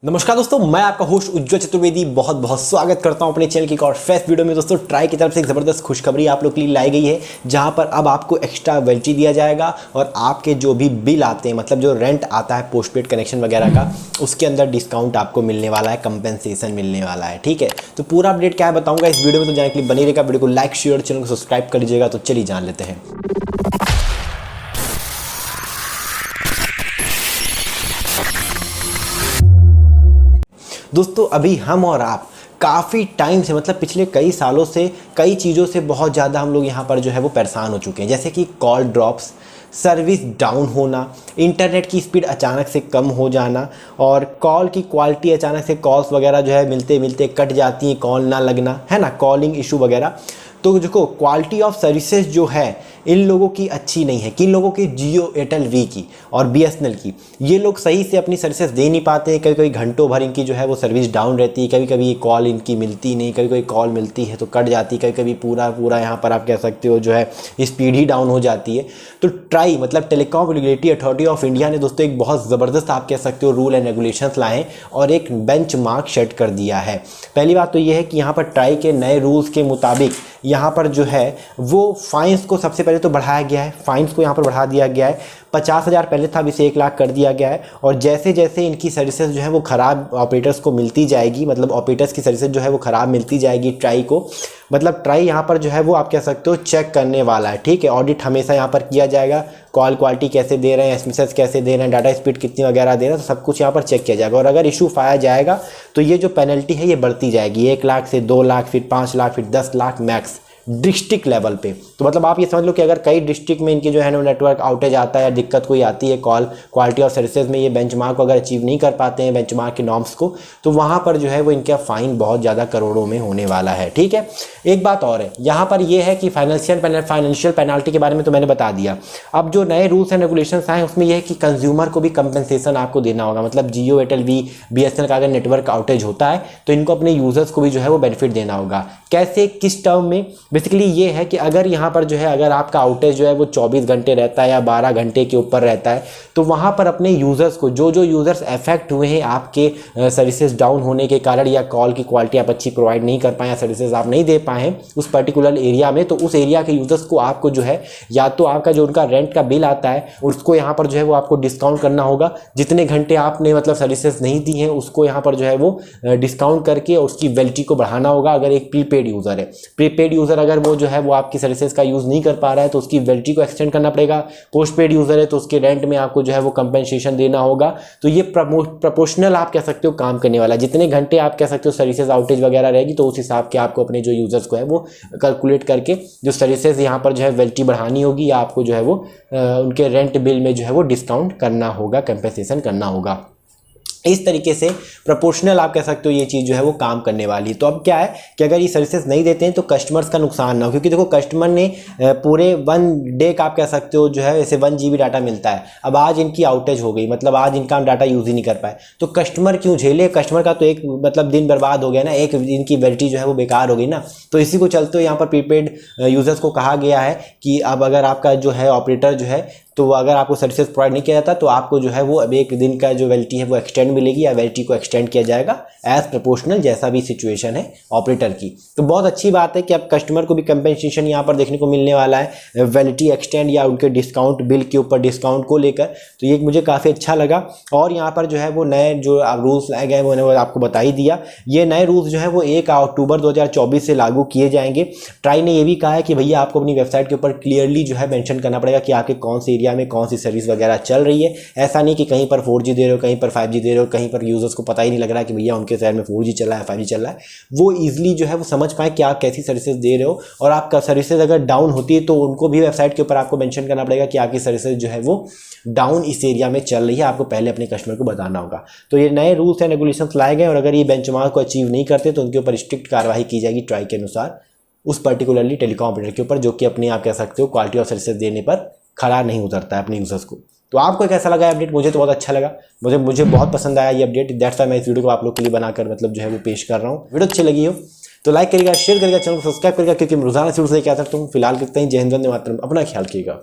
नमस्कार दोस्तों, मैं आपका होस्ट उज्ज्वल चतुर्वेदी बहुत बहुत स्वागत करता हूं अपने चैनल की एक और फेस्ट वीडियो में। दोस्तों ट्राई की तरफ से एक ज़बरदस्त खुशखबरी आप लोग के लिए लाई गई है, जहां पर अब आपको एक्स्ट्रा वैलिडिटी दिया जाएगा और आपके जो भी बिल आते हैं, मतलब जो रेंट आता है पोस्टपेड कनेक्शन वगैरह का, उसके अंदर डिस्काउंट आपको मिलने वाला है, कंपेंसेशन मिलने वाला है। ठीक है, तो पूरा अपडेट क्या है बताऊँगा इस वीडियो में, तो जाने के लिए बनी रहेगा। वीडियो को लाइक शेयर, चैनल को सब्सक्राइब कर लीजिएगा। तो चलिए जान लेते हैं। दोस्तों अभी हम और आप काफ़ी टाइम से, मतलब पिछले कई सालों से, कई चीज़ों से बहुत ज़्यादा हम लोग यहाँ पर जो है वो परेशान हो चुके हैं। जैसे कि कॉल ड्रॉप्स, सर्विस डाउन होना, इंटरनेट की स्पीड अचानक से कम हो जाना और कॉल की क्वालिटी अचानक से, कॉल्स वगैरह जो है मिलते मिलते कट जाती हैं, कॉल ना लगना, है ना, कॉलिंग इशू वगैरह। तो देखो क्वालिटी ऑफ सर्विसेज जो है इन लोगों की अच्छी नहीं है। किन लोगों की? जियो, एयरटेल, वी की और बीएसएनएल की। ये लोग सही से अपनी सर्विसेज दे नहीं पाते हैं। कभी कभी घंटों भर इनकी जो है वो सर्विस डाउन रहती है। कभी कभी कॉल इनकी मिलती नहीं, कभी कभी कॉल मिलती है तो कट जाती है, कभी कभी पूरा यहाँ पर आप कह सकते हो जो है स्पीड ही डाउन हो जाती है। तो ट्राई मतलब telecom regulatory authority of India ने दोस्तों एक बहुत ज़बरदस्त आप कह सकते हो रूल एंड रेगुलेशंस लाए हैं और एक बेंचमार्क सेट कर दिया है। पहली बात तो ये है कि यहाँ पर ट्राई के नए रूल्स के मुताबिक यहाँ पर जो है वो फाइन्स को सबसे पहले तो बढ़ाया गया है। फाइन्स को यहाँ पर बढ़ा दिया गया है। 50,000 पहले था, अब इसे 1 लाख कर दिया गया है। और जैसे जैसे इनकी सर्विसेज जो है वो ख़राब ऑपरेटर्स को मिलती जाएगी, मतलब ऑपरेटर्स की सर्विसेज जो है वो ख़राब मिलती जाएगी ट्राई को, मतलब ट्राई यहाँ पर जो है वो आप कह सकते हो चेक करने वाला है। ठीक है, ऑडिट हमेशा यहाँ पर किया जाएगा। कॉल क्वालिटी कैसे दे रहे हैं, एसएमएस कैसे दे रहे हैं, डाटा स्पीड कितनी वगैरह दे रहे हैं, तो सब कुछ यहाँ पर चेक किया जाएगा। और अगर इशू पाया जाएगा तो ये जो पेनल्टी है ये बढ़ती जाएगी, 1 लाख से 2 लाख, फिर 5 लाख, फिर 10 लाख मैक्स डिस्ट्रिक्ट लेवल पे। तो मतलब आप ये समझ लो कि अगर कई डिस्ट्रिक्ट में इनकी जो है नेटवर्क आउटेज आता है या दिक्कत कोई आती है कॉल क्वालिटी ऑफ सर्विसेज में, ये बेंचमार्क को अगर अचीव नहीं कर पाते हैं बेंचमार्क के नॉर्म्स को, तो वहाँ पर जो है वो इनका फाइन बहुत ज़्यादा करोड़ों में होने वाला है। ठीक है, एक बात और है यहाँ पर ये है कि फाइनेंशियल पेनाल्टी के बारे में तो मैंने बता दिया। अब जो नए रूल्स एंड रेगुलेशंस आए उसमें यह है कि कंज्यूमर को भी कंपनसेशन आपको देना होगा। मतलब जियो, एयरटेल, वी, बीएसएनएल का अगर नेटवर्क आउटेज होता है तो इनको अपने यूजर्स को भी जो है वो बेनिफिट देना होगा। कैसे, किस टर्म में? बेसिकली ये है कि अगर यहाँ पर जो है अगर आपका आउटेज जो है वो 24 घंटे रहता है या 12 घंटे के ऊपर रहता है, तो वहाँ पर अपने यूज़र्स को, जो यूज़र्स अफेक्ट हुए हैं आपके सर्विसेज डाउन होने के कारण, या कॉल की क्वालिटी आप अच्छी प्रोवाइड नहीं कर पाए, सर्विसेज आप नहीं दे पाए हैं उस पर्टिकुलर एरिया में, तो उस एरिया के यूज़र्स को आपको जो है या तो आपका जो उनका रेंट का बिल आता है उसको यहाँ पर जो है वो आपको डिस्काउंट करना होगा। जितने घंटे आपने मतलब सर्विसेज नहीं दी हैं उसको यहाँ पर जो है वो डिस्काउंट करके उसकी वैलिडिटी को बढ़ाना होगा। अगर एक प्रीपेड यूज़र है, प्रीपेड यूज़र अगर वो जो है वो आपकी सर्विसेज का यूज़ नहीं कर पा रहा है तो उसकी वैलिडिटी को एक्सटेंड करना पड़ेगा। पोस्टपेड यूज़र है तो उसके रेंट में आपको जो है वो कंपेंसेशन देना होगा। तो ये प्रोपोर्शनल आप कह सकते हो काम करने वाला है। जितने घंटे आप कह सकते हो सर्विसेज आउटेज वगैरह रहेगी तो उस हिसाब के आपको अपने जो यूज़र्स को है वो कैलकुलेट करके जो सर्विसेज यहाँ पर जो है वैलिडिटी बढ़ानी होगी, या आपको जो है वो उनके रेंट बिल में जो है वो डिस्काउंट करना होगा, कंपेंसेशन करना होगा। इस तरीके से प्रोपोर्शनल आप कह सकते हो ये चीज़ जो है वो काम करने वाली है। तो अब क्या है कि अगर ये सर्विसेज नहीं देते हैं तो कस्टमर्स का नुकसान ना हो, क्योंकि देखो कस्टमर ने पूरे 1 डे का आप कह सकते हो जो है ऐसे 1 GB डाटा मिलता है। अब आज इनकी आउटेज हो गई, मतलब आज इनका डाटा यूज़ ही नहीं कर पाए, तो कस्टमर क्यों झेले? कस्टमर का तो एक मतलब दिन बर्बाद हो गया ना, एक दिन की वैलिडिटी जो है वो बेकार हो गई ना। तो इसी को चलते यहाँ पर प्रीपेड यूज़र्स को कहा गया है कि अब अगर आपका जो है ऑपरेटर जो है, तो अगर आपको सर्विसेज प्रोवाइड नहीं किया जाता तो आपको जो है वो अब 1 दिन का जो वैलिडिटी है वो एक्सटेंड मिलेगी, या वैलिडिटी को एक्सटेंड किया जाएगा एज प्रोपोर्शनल, जैसा भी सिचुएशन है ऑपरेटर की। तो बहुत अच्छी बात है कि अब कस्टमर को भी कंपेंसेशन यहाँ पर देखने को मिलने वाला है, वैलिडिटी एक्सटेंड या उनके डिस्काउंट बिल के ऊपर डिस्काउंट को लेकर। तो ये मुझे काफ़ी अच्छा लगा। और यहाँ पर जो है वो नए जो रूल्स लाए गए वो मैंने आपको बता ही दिया। ये नए रूल्स जो है वो 1 अक्टूबर 2024 से लागू किए जाएंगे। ट्राई ने ये भी कहा है कि भैया आपको अपनी वेबसाइट के ऊपर क्लियरली जो है मेंशन करना पड़ेगा कि आपके कौन से एरिया में कौन सी सर्विस वगैरह चल रही है। ऐसा नहीं कि कहीं पर 4G दे रहे हो, कहीं पर 5G दे रहे हो, कहीं पर यूजर्स को पता ही नहीं लग रहा है कि भैया उनके शहर में 4G चल रहा है, 5G चल रहा है। वो ईजिली जो है वो समझ पाए कि आप कैसी सर्विसेज दे रहे हो, और आपका सर्विसेज अगर डाउन होती है तो उनको भी वेबसाइट के ऊपर आपको मेंशन करना पड़ेगा कि आपकी सर्विसेज जो है वो डाउन इस एरिया में चल रही है, आपको पहले अपने कस्टमर को बताना होगा। तो ये नए रूल्स एंड रेगुलेशंस लाए गए और अगर ये बेंचमार्क को अचीव नहीं करते तो उनके ऊपर स्ट्रिक्ट कार्रवाई की जाएगी ट्राई के अनुसार, उस पर्टिकुलरली टेलीकॉम ऑपरेटर के ऊपर, जो कि अपने आप कह सकते हो क्वालिटी ऑफ सर्विसेज देने पर खड़ा नहीं उतरता है अपने यूजर्स को। तो आपको कैसा लगा अपडेट? मुझे तो बहुत अच्छा लगा, मुझे बहुत पसंद आया ये अपडेट। दैट्स व्हाई मैं इस वीडियो को आप लोग के लिए बनाकर मतलब जो है वो पेश कर रहा हूँ। वीडियो अच्छी लगी हो तो लाइक करिएगा, शेयर करिएगा, चैनल को सब्सक्राइब करिएगा, क्योंकि मैं रोजाना शुरू से क्या करता हूँ। फिलहाल करते हैं। जय हिंद, वंदे मातरम। अपना ख्याल रखिएगा।